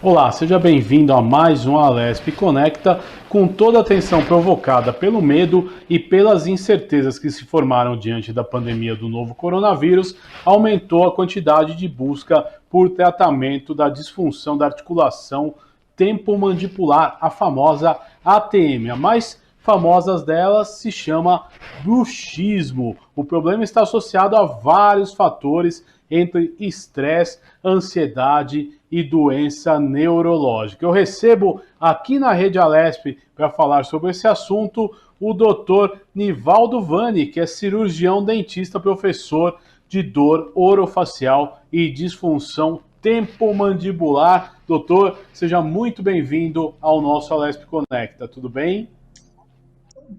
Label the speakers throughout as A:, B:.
A: Olá, seja bem-vindo a mais um Alesp Conecta, com toda a tensão provocada pelo medo e pelas incertezas que se formaram diante da pandemia do novo coronavírus, aumentou a quantidade de busca por tratamento da disfunção da articulação temporomandibular, a famosa ATM. A mais famosa delas se chama bruxismo. O problema está associado a vários fatores, entre estresse, ansiedade e doença neurológica. Eu recebo aqui na Rede Alesp para falar sobre esse assunto o Dr. Nivaldo Vani, que é cirurgião dentista, professor de dor orofacial e disfunção temporomandibular. Doutor, seja muito bem-vindo ao nosso Alesp Conecta, tudo bem?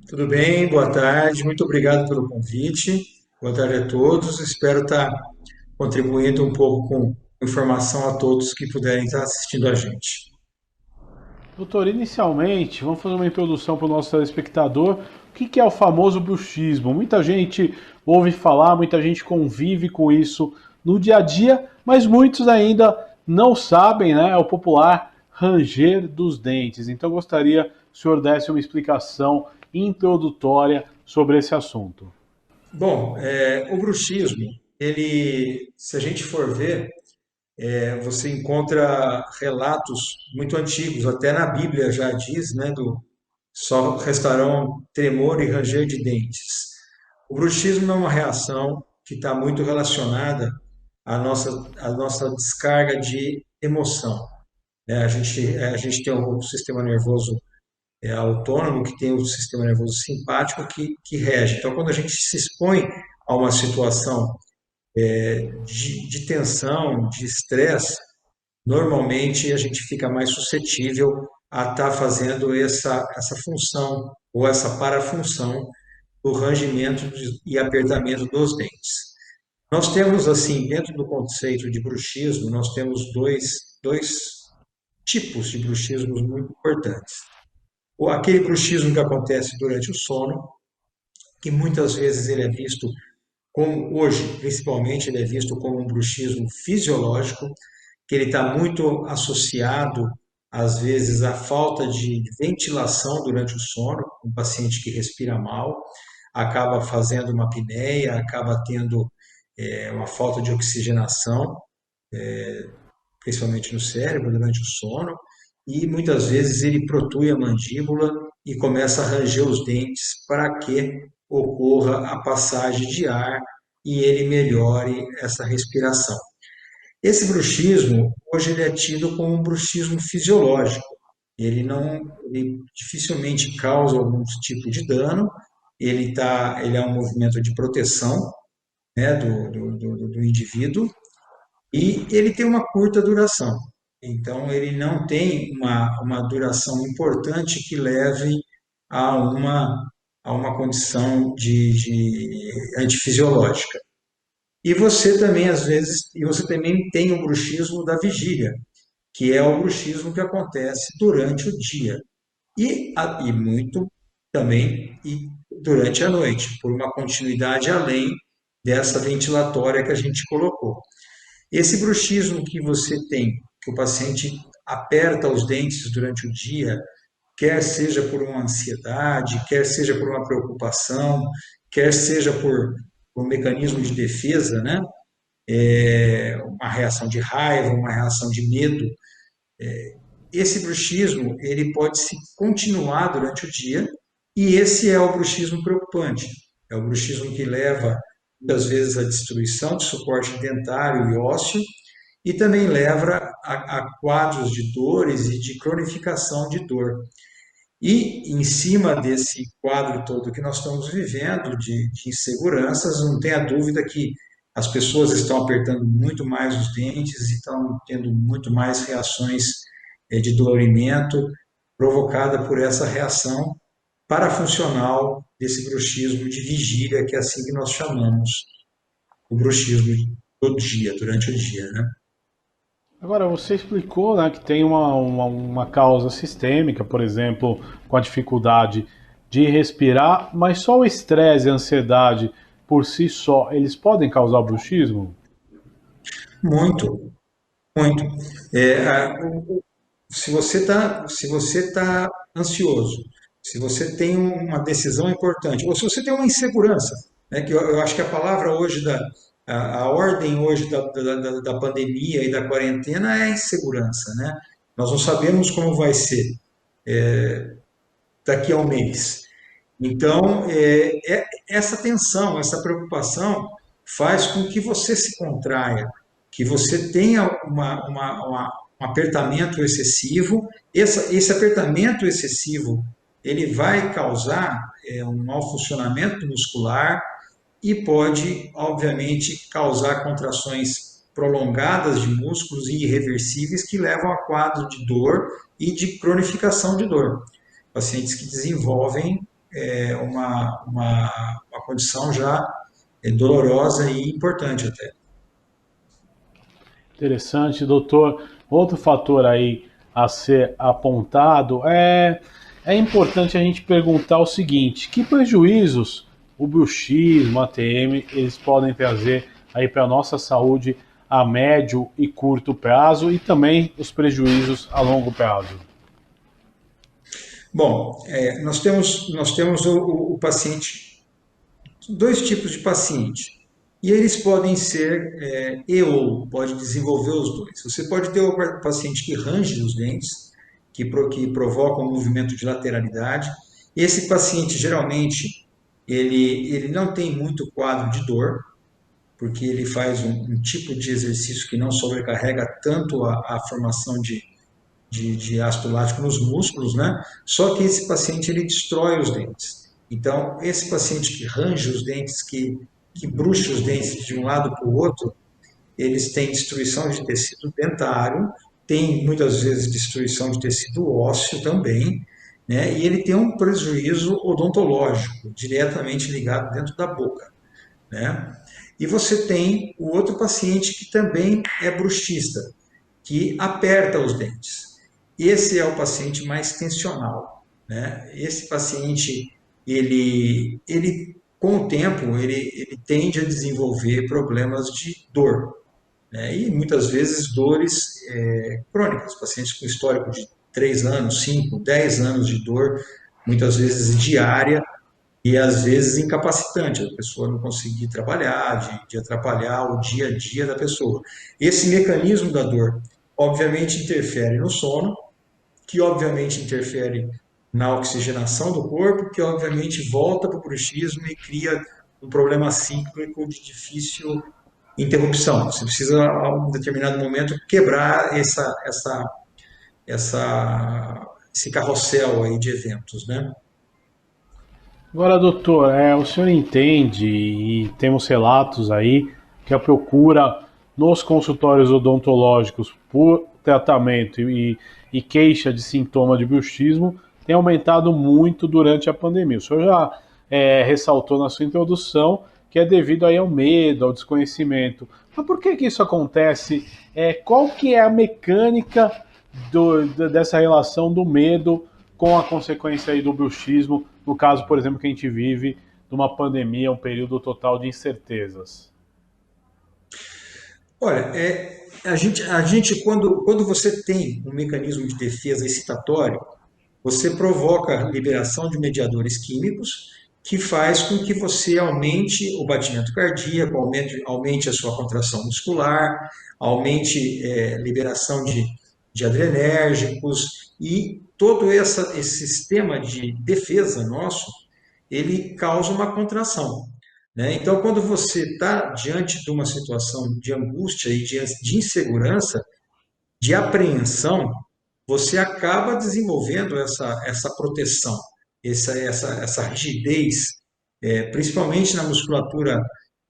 B: Tudo bem, boa tarde, muito obrigado pelo convite. Boa tarde a todos. Espero estar contribuindo um pouco com informação a todos que puderem estar assistindo a gente.
A: Doutor, inicialmente, vamos fazer uma introdução para o nosso telespectador. O que é o famoso bruxismo? Muita gente ouve falar, muita gente convive com isso no dia a dia, mas muitos ainda não sabem, né? É o popular ranger dos dentes. Então, eu gostaria que o senhor desse uma explicação introdutória sobre esse assunto.
B: Bom, o bruxismo, se a gente for ver, você encontra relatos muito antigos, até na Bíblia já diz, né, do só restarão tremor e ranger de dentes. O bruxismo é uma reação que está muito relacionada à nossa descarga de emoção, né? A gente tem o sistema nervoso autônomo, que tem o sistema nervoso simpático que rege. Então, quando a gente se expõe a uma situação de tensão, de estresse, normalmente a gente fica mais suscetível a estar fazendo essa função ou essa parafunção do rangimento e apertamento dos dentes. Nós temos, assim, dentro do conceito de bruxismo, nós temos dois tipos de bruxismos muito importantes. Aquele bruxismo que acontece durante o sono, que muitas vezes ele é visto como, hoje, principalmente, ele é visto como um bruxismo fisiológico, que ele está muito associado, às vezes, à falta de ventilação durante o sono. Um paciente que respira mal acaba fazendo uma apneia, acaba tendo uma falta de oxigenação, principalmente no cérebro, durante o sono, e muitas vezes ele protui a mandíbula e começa a ranger os dentes para que ocorra a passagem de ar e ele melhore essa respiração. Esse bruxismo, hoje ele é tido como um bruxismo fisiológico. Ele não, ele dificilmente causa algum tipo de dano. Ele é um movimento de proteção, né, do indivíduo e ele tem uma curta duração. Então, ele não tem uma duração importante que leve a uma condição de antifisiológica. E você também, às vezes, e você também tem o bruxismo da vigília, que é o bruxismo que acontece durante o dia e muito também durante a noite, por uma continuidade além dessa ventilatória que a gente colocou. Esse bruxismo que você tem, que o paciente aperta os dentes durante o dia, quer seja por uma ansiedade, quer seja por uma preocupação, quer seja por um mecanismo de defesa, né? Uma reação de raiva, uma reação de medo. Esse bruxismo ele pode se continuar durante o dia e esse é o bruxismo preocupante. É o bruxismo que leva muitas vezes à destruição de suporte dentário e ósseo e também leva a quadros de dores e de cronificação de dor. E em cima desse quadro todo que nós estamos vivendo de inseguranças, não tenha dúvida que as pessoas estão apertando muito mais os dentes e estão tendo muito mais reações de dolorimento provocada por essa reação parafuncional desse bruxismo de vigília, que é assim que nós chamamos o bruxismo do dia, durante o dia, né?
A: Agora, você explicou, né, que tem uma causa sistêmica, por exemplo, com a dificuldade de respirar, mas só o estresse e a ansiedade por si só, eles podem causar bruxismo?
B: Muito, muito. se você tá ansioso, se você tem uma decisão importante, ou se você tem uma insegurança, né, que eu acho que a palavra hoje a ordem hoje da pandemia e da quarentena é a insegurança, né? Nós não sabemos como vai ser daqui a um mês. Então, essa tensão, essa preocupação faz com que você se contraia, que você tenha um apertamento excessivo. Esse apertamento excessivo, ele vai causar um mau funcionamento muscular e pode, obviamente, causar contrações prolongadas de músculos e irreversíveis que levam a quadro de dor e de cronificação de dor. Pacientes que desenvolvem uma condição já dolorosa e importante até.
A: Interessante, doutor. Outro fator aí a ser apontado é importante a gente perguntar o seguinte: que prejuízos o bruxismo, a TM, eles podem trazer aí para a nossa saúde a médio e curto prazo e também os prejuízos a longo prazo?
B: Bom, nós temos o paciente, dois tipos de paciente, e eles podem ser e ou, pode desenvolver os dois. Você pode ter o paciente que range os dentes, que provoca um movimento de lateralidade. Esse paciente, geralmente, ele não tem muito quadro de dor, porque ele faz um tipo de exercício que não sobrecarrega tanto a formação de ácido lático nos músculos, né? Só que esse paciente ele destrói os dentes. Então, esse paciente que range os dentes, que bruxa os dentes de um lado para o outro, eles têm destruição de tecido dentário, tem muitas vezes destruição de tecido ósseo também, né? E ele tem um prejuízo odontológico diretamente ligado dentro da boca, né? E você tem o outro paciente que também é bruxista, que aperta os dentes. Esse é o paciente mais tensional, né? Esse paciente, ele com o tempo, ele tende a desenvolver problemas de dor, né? E muitas vezes dores crônicas, pacientes com histórico de 3 anos, 5, 10 anos de dor, muitas vezes diária, e às vezes incapacitante, a pessoa não conseguir trabalhar, de atrapalhar o dia a dia da pessoa. Esse mecanismo da dor, obviamente, interfere no sono, que obviamente interfere na oxigenação do corpo, que obviamente volta para o bruxismo e cria um problema cíclico de difícil interrupção. Você precisa, a um determinado momento, quebrar esse carrossel aí de eventos, né?
A: Agora, doutor, o senhor entende e temos relatos aí que a procura nos consultórios odontológicos por tratamento e queixa de sintoma de bruxismo tem aumentado muito durante a pandemia. O senhor já ressaltou na sua introdução que é devido aí ao medo, ao desconhecimento. Mas por que isso acontece? Qual que é a mecânica dessa relação do medo com a consequência aí do bruxismo, no caso, por exemplo, que a gente vive de uma pandemia, um período total de incertezas?
B: Olha, a gente quando você tem um mecanismo de defesa excitatório, você provoca a liberação de mediadores químicos que faz com que você aumente o batimento cardíaco, aumente a sua contração muscular, aumente liberação de adrenérgicos e todo esse sistema de defesa nosso, ele causa uma contração, né? Então, quando você está diante de uma situação de angústia e de insegurança, de apreensão, você acaba desenvolvendo essa proteção, essa rigidez, principalmente na musculatura,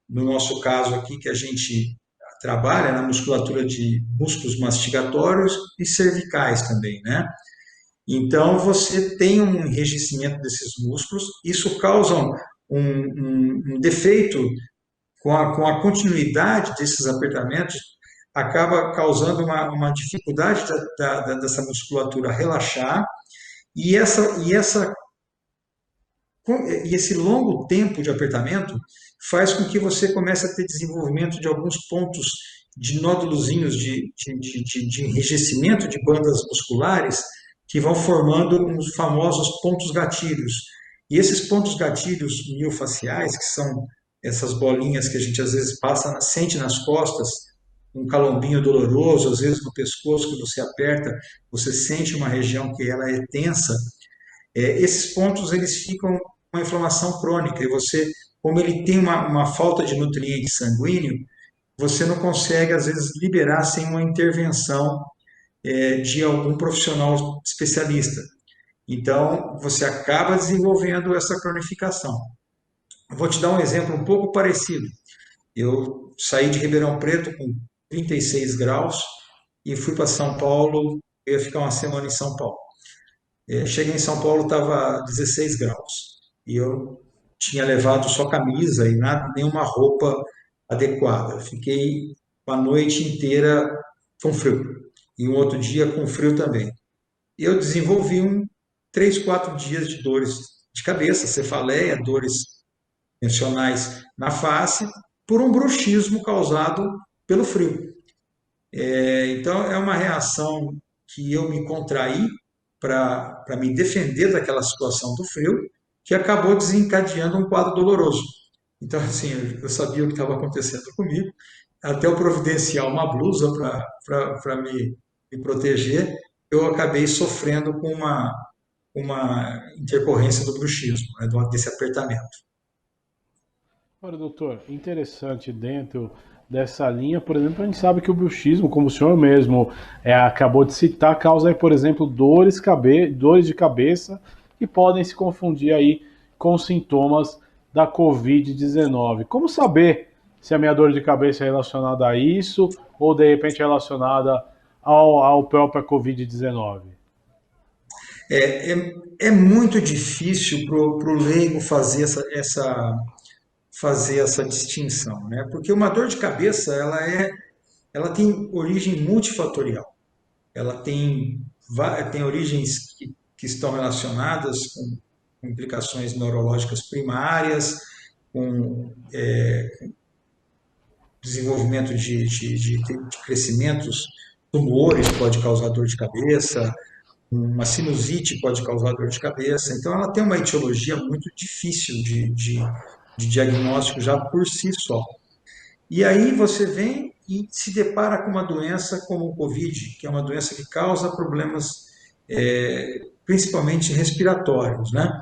B: no nosso caso aqui, que a gente trabalha na musculatura de músculos mastigatórios e cervicais também, né? Então, você tem um enrijecimento desses músculos, isso causa um defeito com a continuidade desses apertamentos, acaba causando uma dificuldade dessa musculatura relaxar, e, e esse longo tempo de apertamento faz com que você comece a ter desenvolvimento de alguns pontos de nódulozinhos de enrijecimento de bandas musculares que vão formando os famosos pontos gatilhos. E esses pontos gatilhos miofaciais, que são essas bolinhas que a gente às vezes passa, sente nas costas, um calombinho doloroso, às vezes no pescoço, que você aperta, você sente uma região que ela é tensa. Esses pontos eles ficam com uma inflamação crônica e você, como ele tem uma falta de nutriente sanguíneo, você não consegue às vezes liberar sem uma intervenção de algum profissional especialista. Então, você acaba desenvolvendo essa cronificação. Vou te dar um exemplo um pouco parecido. Eu saí de Ribeirão Preto com 36 graus e fui para São Paulo, eu ia ficar uma semana em São Paulo. Cheguei em São Paulo, estava 16 graus. E eu tinha levado só camisa e nada, nenhuma roupa adequada. Fiquei a noite inteira com frio. E um outro dia com frio também. Eu desenvolvi 3, 4 dias de dores de cabeça, cefaleia, dores tensionais na face, por um bruxismo causado pelo frio. Então, é uma reação que eu me contraí para me defender daquela situação do frio, que acabou desencadeando um quadro doloroso. Então, assim, eu sabia o que estava acontecendo comigo, até eu providenciar uma blusa para me proteger, eu acabei sofrendo com uma intercorrência do bruxismo, né, desse apertamento.
A: Olha, doutor, interessante dentro dessa linha, por exemplo, a gente sabe que o bruxismo, como o senhor mesmo acabou de citar, causa, aí, por exemplo, dores de cabeça que podem se confundir aí com sintomas da Covid-19. Como saber se a minha dor de cabeça é relacionada a isso ou de repente relacionada ao próprio Covid-19?
B: É muito difícil para o leigo fazer essa distinção, né? Porque uma dor de cabeça ela tem origem multifatorial. Ela tem origens que estão relacionadas com implicações neurológicas primárias, com desenvolvimento de crescimentos, tumores pode causar dor de cabeça, uma sinusite pode causar dor de cabeça. Então, ela tem uma etiologia muito difícil de diagnóstico já por si só. E aí você vem e se depara com uma doença como o Covid, que é uma doença que causa problemas principalmente respiratórios, né?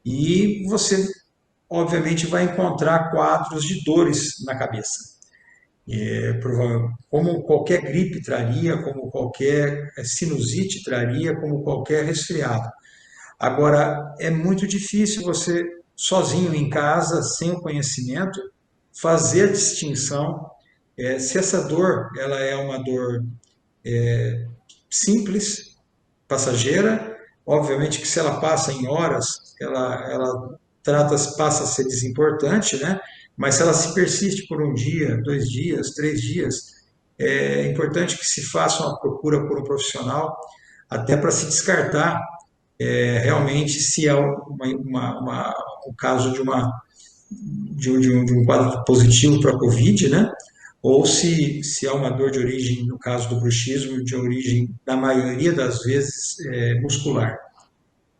B: E você, obviamente, vai encontrar quadros de dores na cabeça. Como qualquer gripe traria, como qualquer sinusite traria, como qualquer resfriado. Agora, é muito difícil você, sozinho em casa, sem o conhecimento, fazer a distinção se essa dor ela é uma dor simples, passageira. Obviamente que se ela passa em horas, ela passa a ser desimportante, né? Mas se ela se persiste por um dia, 2 dias, 3 dias, é importante que se faça uma procura por um profissional, até para se descartar realmente se é um caso de um quadro positivo para a Covid, né? Ou se é uma dor de origem, no caso do bruxismo, de origem, na maioria das vezes, muscular,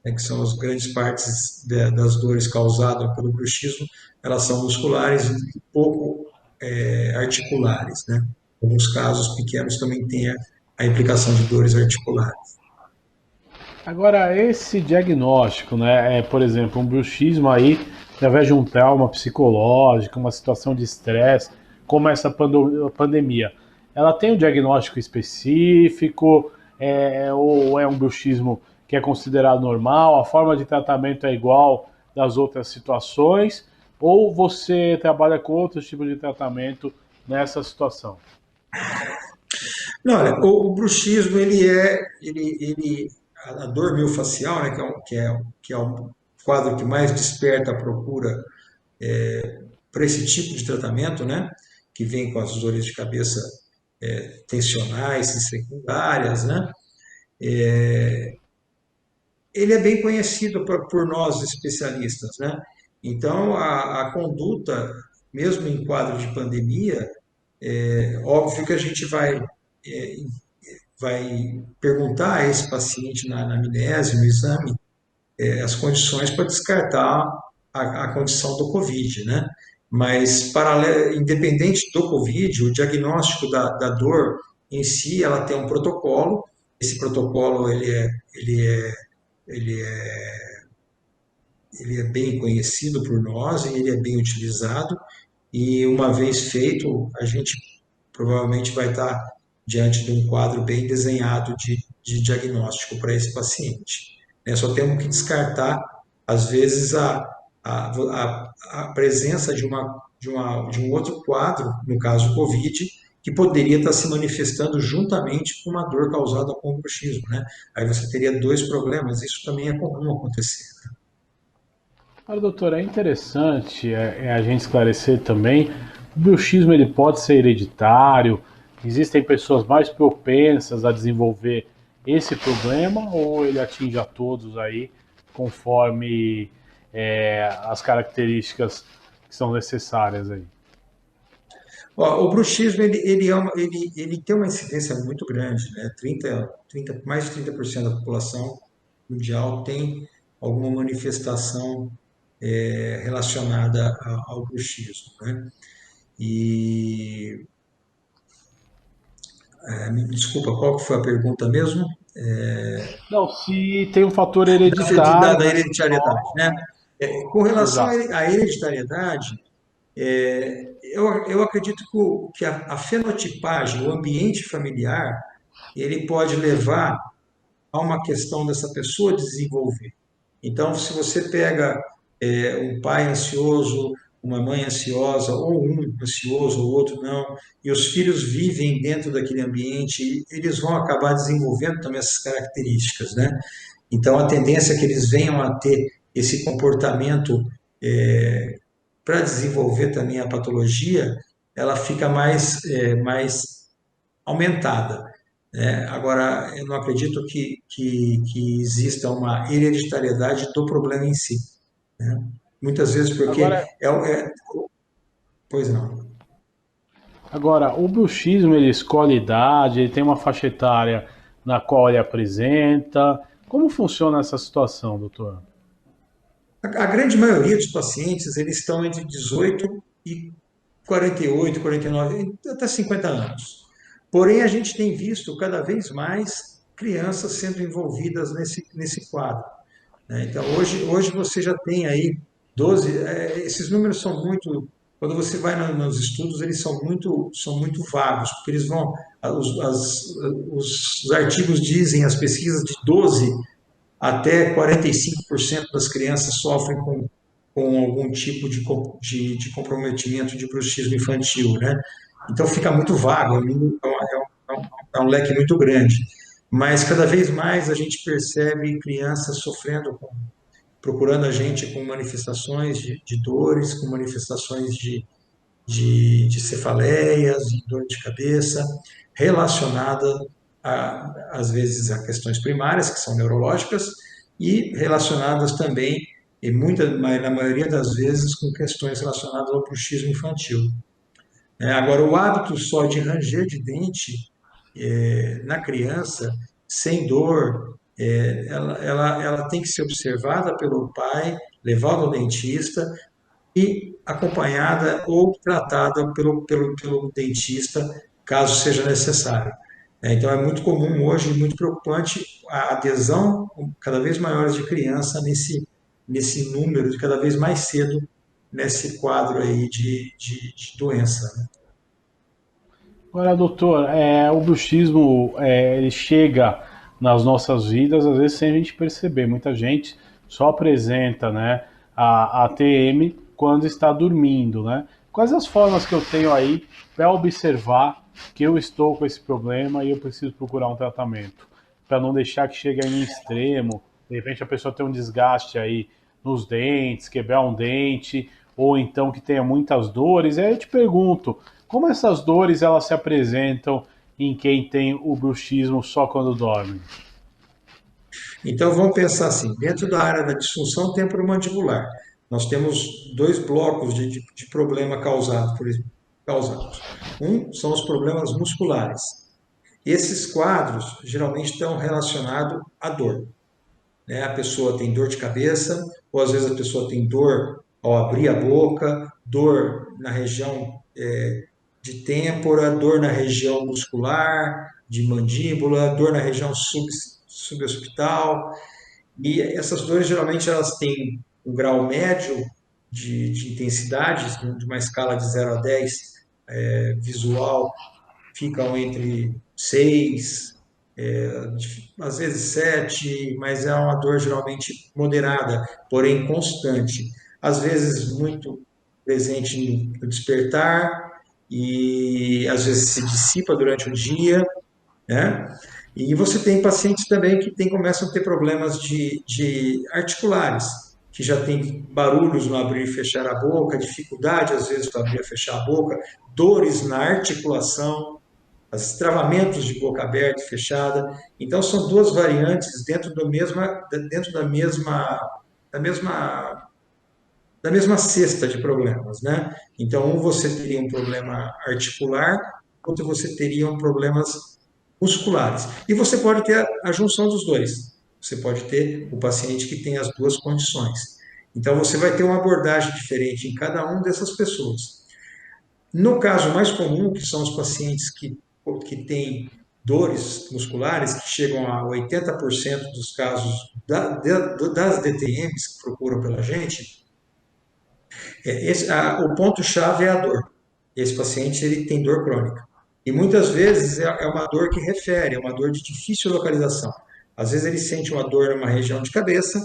B: né? Que são as grandes partes das dores causadas pelo bruxismo, elas são musculares e pouco articulares, né? Alguns casos pequenos também têm a implicação de dores articulares.
A: Agora, esse diagnóstico, né, por exemplo, um bruxismo aí, através de um trauma psicológico, uma situação de estresse, como essa pandemia, ela tem um diagnóstico específico, ou é um bruxismo que é considerado normal, a forma de tratamento é igual das outras situações, ou você trabalha com outros tipos de tratamento nessa situação?
B: Não, olha, o bruxismo, a dor miofascial, né, que é o quadro que mais desperta a procura para esse tipo de tratamento, né, que vem com as dores de cabeça tensionais e secundárias, né, ele é bem conhecido por nós especialistas, né. Então, a conduta, mesmo em quadro de pandemia, É óbvio que a gente vai perguntar a esse paciente na anamnese, no exame, as condições para descartar a condição do COVID, né? Mas, independente do COVID, o diagnóstico da dor em si, ela tem um protocolo. Esse protocolo ele é, ele é bem conhecido por nós e ele é bem utilizado. E uma vez feito, a gente provavelmente vai estar diante de um quadro bem desenhado de diagnóstico para esse paciente. Né? Só temos que descartar, às vezes, a presença de um outro quadro, no caso o COVID, que poderia estar se manifestando juntamente com uma dor causada com o bruxismo, né? Aí você teria dois problemas, isso também é comum acontecer.
A: Agora, doutor, é interessante a gente esclarecer também. O bruxismo ele pode ser hereditário. Existem pessoas mais propensas a desenvolver esse problema ou ele atinge a todos aí conforme as características que são necessárias aí?
B: Ó, o bruxismo ele tem uma incidência muito grande, né? Mais de 30% da população mundial tem alguma manifestação relacionada ao bruxismo, né? E me desculpa, qual que foi a pergunta mesmo?
A: Não, se tem um fator
B: Da
A: hereditário,
B: da
A: né?
B: hereditariedade, né? Com relação
A: Exato.
B: à hereditariedade, eu acredito que a fenotipagem, o ambiente familiar, ele pode levar a uma questão dessa pessoa desenvolver. Então, se você pega um pai ansioso, uma mãe ansiosa, ou um ansioso, ou outro não, e os filhos vivem dentro daquele ambiente, eles vão acabar desenvolvendo também essas características, né? Então, a tendência é que eles venham a ter esse comportamento para desenvolver também a patologia, ela fica mais aumentada, né? Agora, eu não acredito que exista uma hereditariedade do problema em si, né? Muitas vezes porque
A: Agora,
B: pois não.
A: agora, o bruxismo ele escolhe idade, ele tem uma faixa etária na qual ele apresenta. Como funciona essa situação, doutor?
B: A grande maioria dos pacientes, eles estão entre 18 e 48, 49, até 50 anos. Porém, a gente tem visto cada vez mais crianças sendo envolvidas nesse quadro, né? Então, hoje você já tem aí 12, esses números são muito, quando você vai nos estudos, eles são muito vagos, porque eles vão, os artigos dizem, as pesquisas de 12 até 45% das crianças sofrem com algum tipo de comprometimento de bruxismo infantil, né? Então fica muito vago, é um leque muito grande. Mas cada vez mais a gente percebe crianças sofrendo, procurando a gente com manifestações de dores, com manifestações de cefaleias, de dor de cabeça, relacionada às vezes a questões primárias, que são neurológicas, e relacionadas também, na maioria das vezes, com questões relacionadas ao bruxismo infantil. Agora, o hábito só de ranger de dente na criança, sem dor, ela tem que ser observada pelo pai, levada ao dentista, e acompanhada ou tratada pelo dentista, caso seja necessário. Então, é muito comum hoje, muito preocupante, a adesão cada vez maior de criança nesse número, de cada vez mais cedo, nesse quadro aí de doença, né?
A: Agora, doutor, o bruxismo ele chega nas nossas vidas, às vezes sem a gente perceber. Muita gente só apresenta, né, a TM quando está dormindo, né? Quais as formas que eu tenho aí para observar que eu estou com esse problema e eu preciso procurar um tratamento? Para não deixar que chegue em extremo, de repente a pessoa tem um desgaste aí nos dentes, quebrar um dente, ou então que tenha muitas dores. Aí eu te pergunto, como essas dores elas se apresentam em quem tem o bruxismo só quando dorme?
B: Então, vamos pensar assim, dentro da área da disfunção temporomandibular, nós temos dois blocos de problema causado por isso. causados. Um são os problemas musculares. Esses quadros geralmente estão relacionados à dor, né? A pessoa tem dor de cabeça, ou às vezes a pessoa tem dor ao abrir a boca, dor na região de têmpora, dor na região muscular, de mandíbula, dor na região suboccipital. E essas dores geralmente elas têm um grau médio de intensidade, de uma escala de 0 a 10 visual, ficam entre 6, às vezes 7, mas é uma dor geralmente moderada, porém constante. Às vezes muito presente no despertar e às vezes se dissipa durante o dia, né? E você tem pacientes também que começam a ter problemas de articulares, que já tem barulhos no abrir e fechar a boca, dificuldade às vezes para abrir e fechar a boca, dores na articulação, os travamentos de boca aberta e fechada. Então são duas variantes dentro da mesma da mesma cesta de problemas, né? Então, um você teria um problema articular, outro você teria um problemas musculares. E você pode ter a junção dos dois. Você pode ter o paciente que tem as duas condições. Então, você vai ter uma abordagem diferente em cada uma dessas pessoas. No caso mais comum, que são os pacientes que têm dores musculares, que chegam a 80% dos casos das DTMs que procuram pela gente, o ponto-chave é a dor. Esse paciente ele tem dor crônica. E muitas vezes é uma dor que refere, é uma dor de difícil localização. Às vezes ele sente uma dor numa região de cabeça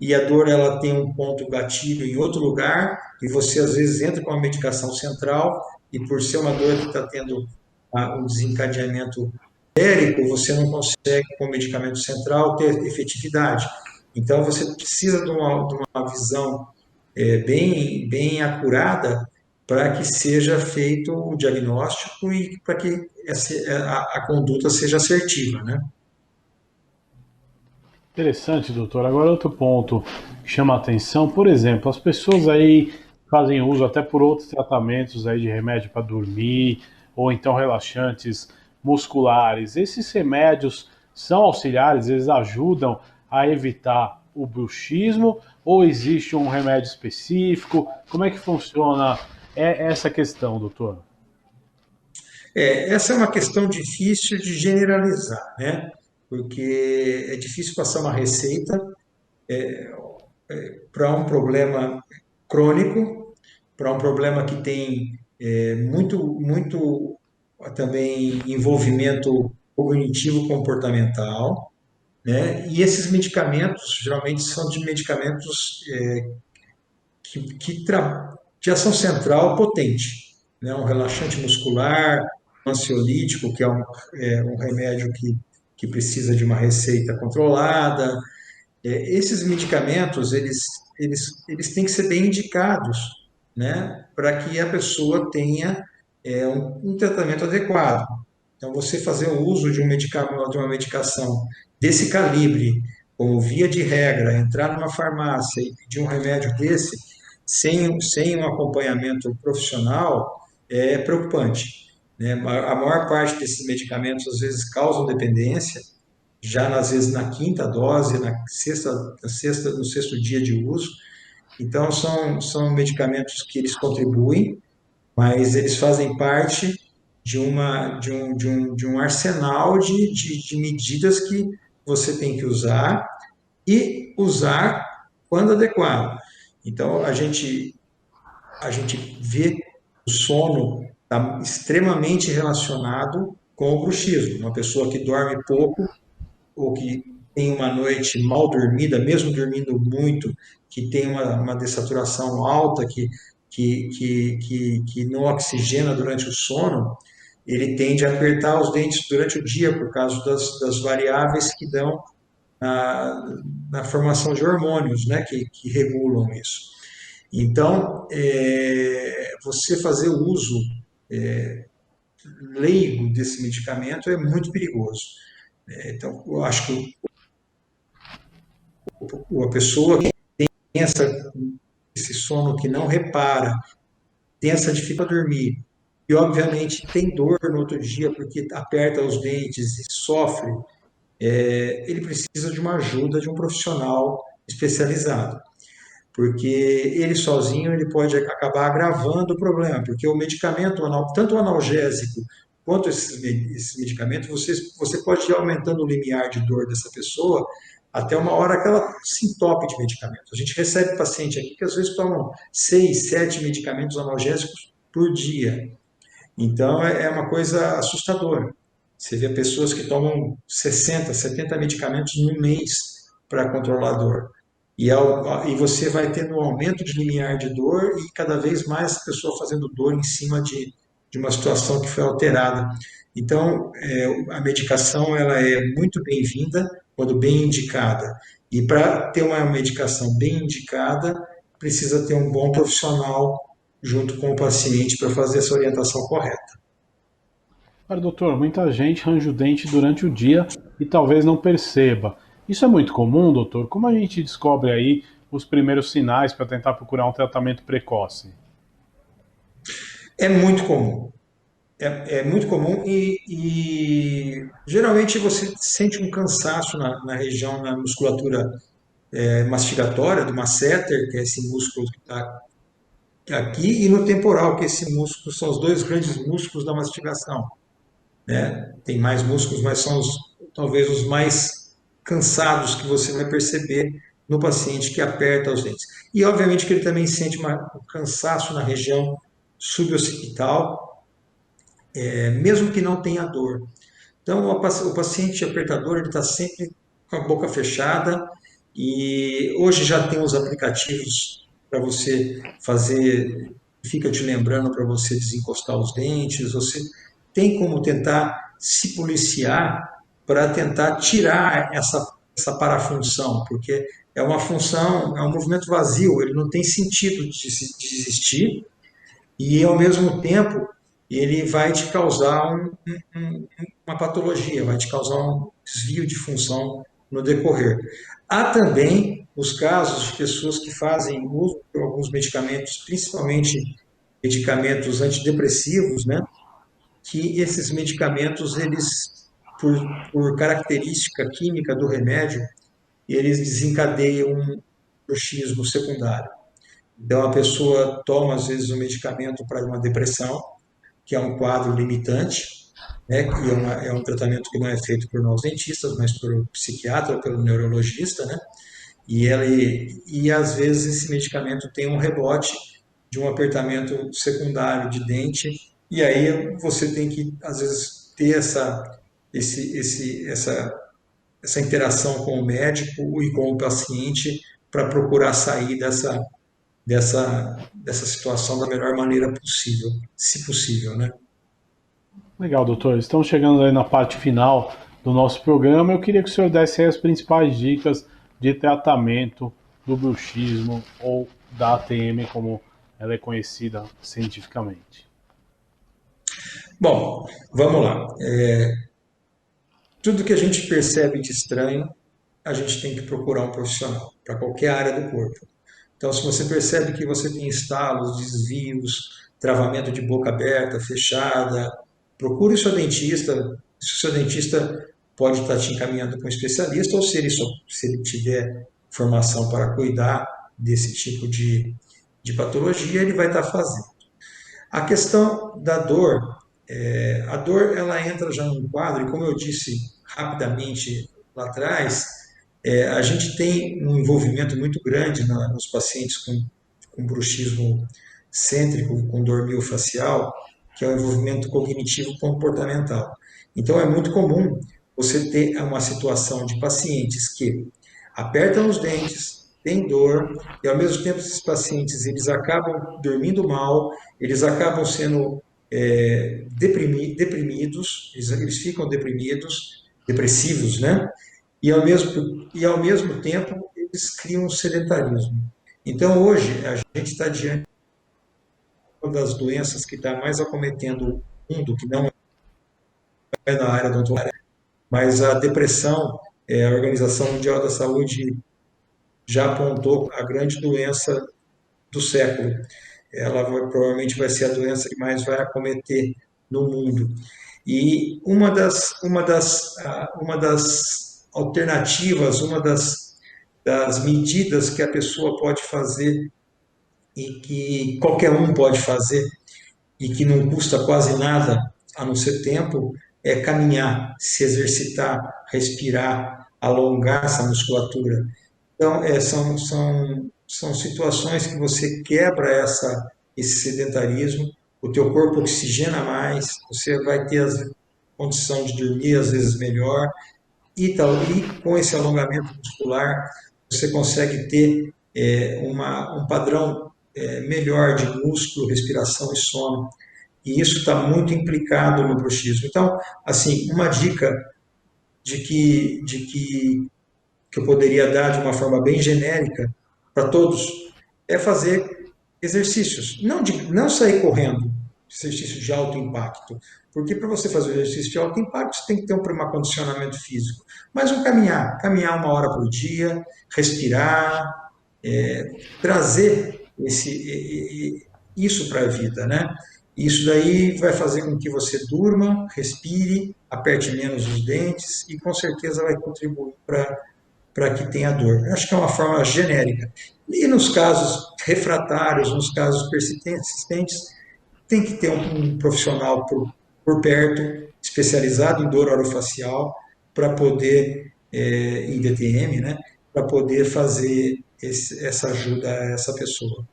B: e a dor ela tem um ponto gatilho em outro lugar e você às vezes entra com uma medicação central e por ser uma dor que está tendo um desencadeamento térico, você não consegue com o medicamento central ter efetividade. Então você precisa de uma visão bem acurada para que seja feito o diagnóstico e para que a conduta seja assertiva, né?
A: Interessante, doutor. Agora outro ponto que chama a atenção, por exemplo, as pessoas aí fazem uso até por outros tratamentos aí de remédio para dormir ou então relaxantes musculares. Esses remédios são auxiliares, eles ajudam a evitar o bruxismo ou existe um remédio específico? Como é que funciona essa questão, doutor?
B: Essa é uma questão difícil de generalizar, né? Porque é difícil passar uma receita para um problema crônico, para um problema que tem muito também envolvimento cognitivo comportamental, né? E esses medicamentos geralmente são de medicamentos de ação central potente, né? Um relaxante muscular, um ansiolítico, que é um remédio que precisa de uma receita controlada. Esses medicamentos, eles têm que ser bem indicados, né? Para que a pessoa tenha um tratamento adequado. Então, você fazer o uso de um medicamento, de uma medicação desse calibre, como via de regra, entrar numa farmácia e pedir um remédio desse, sem um acompanhamento profissional, é preocupante, né? A maior parte desses medicamentos, às vezes, causam dependência, já às vezes na quinta dose, no sexto dia de uso. Então, são medicamentos que eles contribuem, mas eles fazem parte de um arsenal de medidas que você tem que usar e usar quando adequado. Então, a gente vê o sono está extremamente relacionado com o bruxismo. Uma pessoa que dorme pouco ou que tem uma noite mal dormida, mesmo dormindo muito, que tem uma dessaturação alta, que não oxigena durante o sono, ele tende a apertar os dentes durante o dia por causa das variáveis que dão na formação de hormônios, né, que regulam isso. Então, você fazer o uso leigo desse medicamento é muito perigoso. Então, eu acho que a pessoa que tem esse sono que não repara, tem essa dificuldade para dormir, e obviamente tem dor no outro dia porque aperta os dentes e sofre, ele precisa de uma ajuda de um profissional especializado, porque ele sozinho ele pode acabar agravando o problema, porque o medicamento, tanto o analgésico quanto esses medicamentos, você pode ir aumentando o limiar de dor dessa pessoa até uma hora que ela se entope de medicamento. A gente recebe paciente aqui que às vezes tomam 6, 7 medicamentos analgésicos por dia. Então é uma coisa assustadora. Você vê pessoas que tomam 60, 70 medicamentos no mês para controlar a dor. E você vai tendo um aumento de limiar de dor e cada vez mais a pessoa fazendo dor em cima de uma situação que foi alterada. Então, a medicação ela é muito bem-vinda quando bem indicada. E para ter uma medicação bem indicada, precisa ter um bom profissional junto com o paciente para fazer essa orientação correta.
A: Agora, doutor, muita gente arranja o dente durante o dia e talvez não perceba. Isso é muito comum, doutor? Como a gente descobre aí os primeiros sinais para tentar procurar um tratamento precoce?
B: É muito comum. É muito comum e geralmente você sente um cansaço na região, na musculatura mastigatória, do masseter, que é esse músculo que está aqui, e no temporal, que esse músculo são os dois grandes músculos da mastigação, né? Tem mais músculos, mas são talvez os mais cansados que você vai perceber no paciente que aperta os dentes. E obviamente que ele também sente um cansaço na região suboccipital, mesmo que não tenha dor. Então, o paciente apertador ele está sempre com a boca fechada e hoje já tem os aplicativos para você fazer, fica te lembrando para você desencostar os dentes, você tem como tentar se policiar para tentar tirar essa parafunção, porque é uma função, é um movimento vazio, ele não tem sentido de existir e ao mesmo tempo ele vai te causar uma patologia, vai te causar um desvio de função no decorrer. Há também os casos de pessoas que fazem uso de alguns medicamentos, principalmente medicamentos antidepressivos, né? Que esses medicamentos, eles, por característica química do remédio, eles desencadeiam um bruxismo secundário. Então, a pessoa toma, às vezes, um medicamento para uma depressão, que é um quadro limitante, né, que é um tratamento que não é feito por nós dentistas, mas por psiquiatra ou pelo neurologista, né, e às vezes esse medicamento tem um rebote de um apertamento secundário de dente, e aí você tem que, às vezes, ter esse, esse, essa, essa interação com o médico e com o paciente para procurar sair dessa situação da melhor maneira possível, se possível, né?
A: Legal, doutor. Estamos chegando aí na parte final do nosso programa. Eu queria que o senhor desse aí as principais dicas de tratamento do bruxismo ou da ATM, como ela é conhecida cientificamente.
B: Bom, vamos lá. Tudo que a gente percebe de estranho, a gente tem que procurar um profissional para qualquer área do corpo. Então, se você percebe que você tem estalos, desvios, travamento de boca aberta, fechada, procure o seu dentista. Se o seu dentista pode estar te encaminhando para um especialista, ou se ele tiver formação para cuidar desse tipo de patologia, ele vai estar fazendo. A questão da dor, a dor ela entra já num quadro, e como eu disse rapidamente lá atrás, a gente tem um envolvimento muito grande nos pacientes com bruxismo cêntrico, com dor miofascial, que é o envolvimento cognitivo comportamental. Então é muito comum você ter uma situação de pacientes que apertam os dentes, têm dor, e ao mesmo tempo esses pacientes eles acabam dormindo mal, eles acabam sendo deprimidos, eles ficam deprimidos, depressivos, né? E ao mesmo tempo eles criam um sedentarismo. Então hoje a gente está diante de uma das doenças que está mais acometendo o mundo, que não é na área odontológica, mas a depressão, a Organização Mundial da Saúde já apontou a grande doença do século. provavelmente vai ser a doença que mais vai acometer no mundo. E uma das alternativas, das medidas que a pessoa pode fazer e que qualquer um pode fazer e que não custa quase nada, a não ser tempo, é caminhar, se exercitar, respirar, alongar essa musculatura. Então, são situações que você quebra esse sedentarismo, o teu corpo oxigena mais, você vai ter a condição de dormir às vezes melhor, e com esse alongamento muscular, você consegue ter um padrão melhor de músculo, respiração e sono. E isso está muito implicado no bruxismo. Então, assim, uma dica que eu poderia dar de uma forma bem genérica para todos é fazer exercícios. Não sair correndo, exercício de alto impacto. Porque para você fazer o exercício de alto impacto, você tem que ter um acondicionamento físico. Mas caminhar 1 hora por dia, respirar, trazer isso para a vida, né? Isso daí vai fazer com que você durma, respire, aperte menos os dentes e com certeza vai contribuir para que tenha dor. Acho que é uma forma genérica. E nos casos refratários, nos casos persistentes, tem que ter um profissional por perto, especializado em dor orofacial, para poder, em DTM, né, para poder fazer essa ajuda a essa pessoa.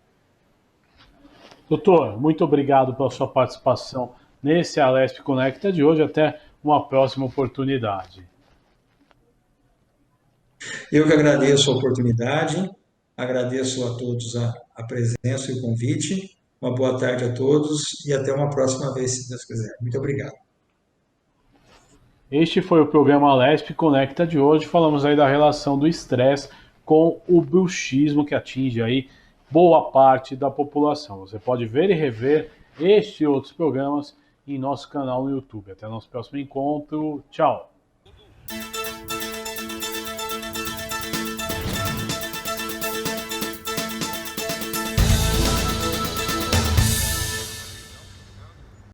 A: Doutor, muito obrigado pela sua participação nesse Alesp Conecta de hoje. Até uma próxima oportunidade.
B: Eu que agradeço a oportunidade, agradeço a todos a presença e o convite. Uma boa tarde a todos e até uma próxima vez, se Deus quiser. Muito obrigado.
A: Este foi o programa Alesp Conecta de hoje. Falamos aí da relação do estresse com o bruxismo que atinge aí boa parte da população. Você pode ver e rever este e outros programas em nosso canal no YouTube. Até nosso próximo encontro. Tchau!